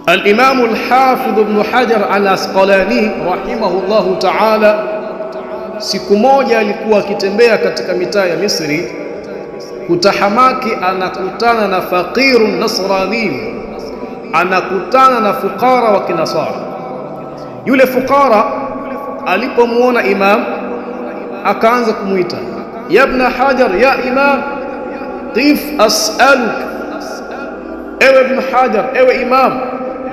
Al-Imam al-Hafidh Ibn Hajar al-Asqalani rahimahullahu ta'ala, siku moja alikuwa akitembea katika mitaa ya Misri, kutahamaki anakutana na faqirun nasrani, anakutana na fukara wa kinasara. Yule fukara alipomuona imam akaanza kumuita, ya Ibn Hajar, ya imam, qif as'aluk, ewe Ibn Hajar, ewe imam,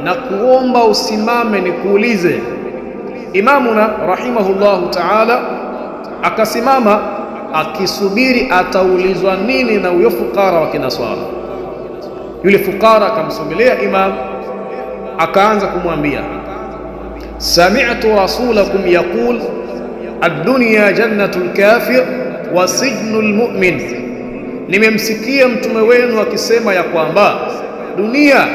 na kuomba usimame nikuulize. Imamuna rahimahullahu ta'ala akasimama akisubiri ataulizwa nini na huyo fukara wa kinaswara. Yule fukara akamsogelea imam akaanza kumwambia, sami'tu rasulakum yaqul ad-dunya jannatul kafir wa sijnul mu'min, nimemsikia mtume wenu akisema ya kwamba dunia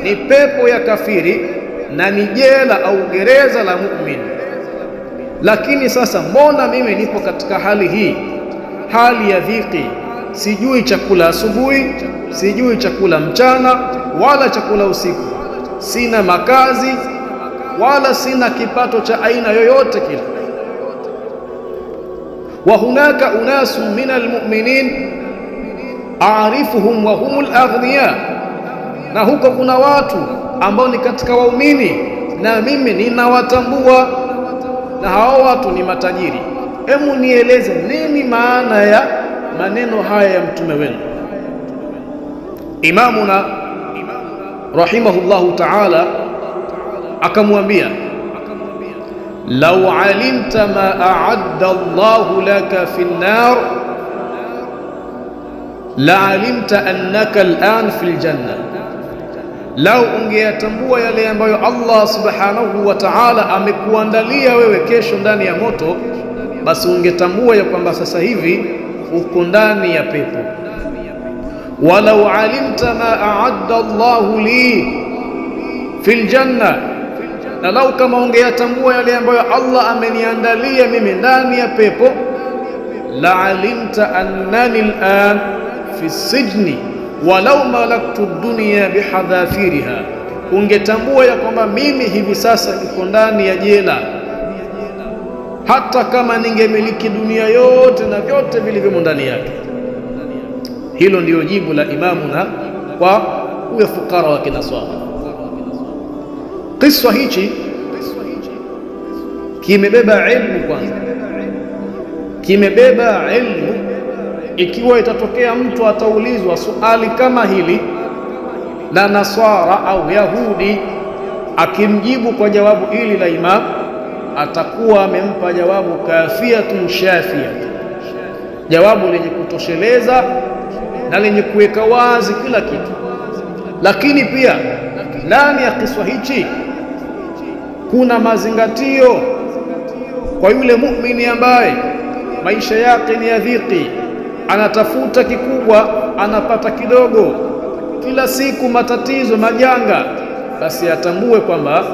ni pepo ya kafiri na ni jela au gereza la mu'min. Lakini sasa mbona mimi nipo katika hali hii, hali ya dhiki, sijui chakula asubuhi, sijui chakula mchana wala chakula usiku, sina makazi wala sina kipato cha aina yoyote kile. Wa hunaka unasun min almu'minin a'rifuhum wa humul aghniya, na huko kuna watu ambao ni katika waumini na mimi ninawatambua, na hao watu ni matajiri. Hebu nieleze nini maana ya maneno haya ya mtume wenu? Imamuna rahimahullahu ta'ala akamwambia, law alimta ma a'adda Allahu laka fi an-nar la alimta annaka al-an fi al-janna, lau ungeyatambua yale ambayo Allah subhanahu wa ta'ala amekuandalia wewe kesho ndani ya moto, basi ungetambua ya kwamba sasa hivi uko ndani ya pepo. Walau alimta ma a'adda Allahu li fil janna, na lau kama ungeyatambua yale ambayo Allah ameniandalia mimi ndani ya pepo, la alimta annani al'an fi sijni walau malaktu dunya bihadhafiriha, ungetambua ya kwamba mimi hivi sasa niko ndani ya jela, hata kama ningemiliki dunia yote na vyote vilivyomo ndani yake. Hilo ndiyo jibu la imamuna kwa huyo fukara wa kinaswara. Kisa hichi kimebeba ilmu kwanza, kimebeba ilmu. Ikiwa itatokea mtu ataulizwa swali kama hili na naswara au yahudi, akimjibu kwa jawabu hili la imam, atakuwa amempa jawabu kafiyatun shafia, jawabu lenye kutosheleza na lenye kuweka wazi kila kitu. Lakini pia ndani ya kisa hichi kuna mazingatio kwa yule muumini ambaye maisha yake ni ya dhiki, anatafuta kikubwa anapata kidogo, kila siku matatizo, majanga, basi atambue kwamba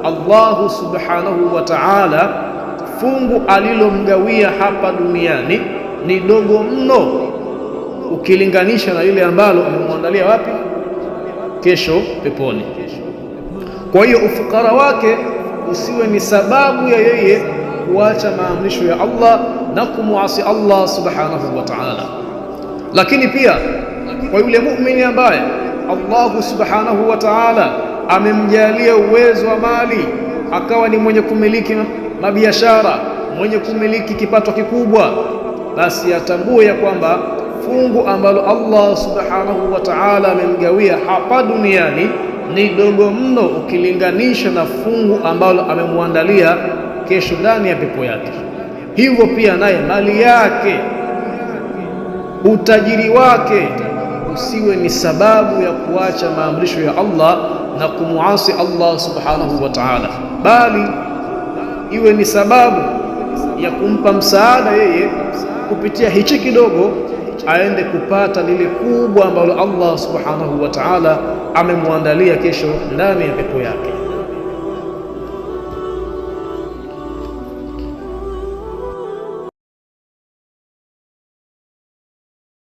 Allahu subhanahu wa ta'ala fungu alilomgawia hapa duniani ni dogo mno ukilinganisha na lile ambalo amemwandalia wapi? Kesho peponi. Kwa hiyo ufukara wake usiwe ni sababu ya yeye kuacha maamrisho ya Allah na kumuasi Allah subhanahu wa ta'ala. Lakini pia kwa yule muumini ambaye Allah subhanahu wa ta'ala amemjalia uwezo wa mali, akawa ni mwenye kumiliki mabiashara, mwenye kumiliki kipato kikubwa, basi atambue ya kwamba fungu ambalo Allah subhanahu wa ta'ala amemgawia hapa duniani ni dogo mno ukilinganisha na fungu ambalo amemwandalia kesho ndani ya pepo yake. Hivyo pia naye mali yake, utajiri wake usiwe ni sababu ya kuacha maamrisho ya Allah na kumuasi Allah subhanahu wa ta'ala, bali iwe ni sababu ya kumpa msaada yeye kupitia hichi kidogo aende kupata lile kubwa ambalo Allah subhanahu wa ta'ala amemwandalia kesho ndani ya pepo yake.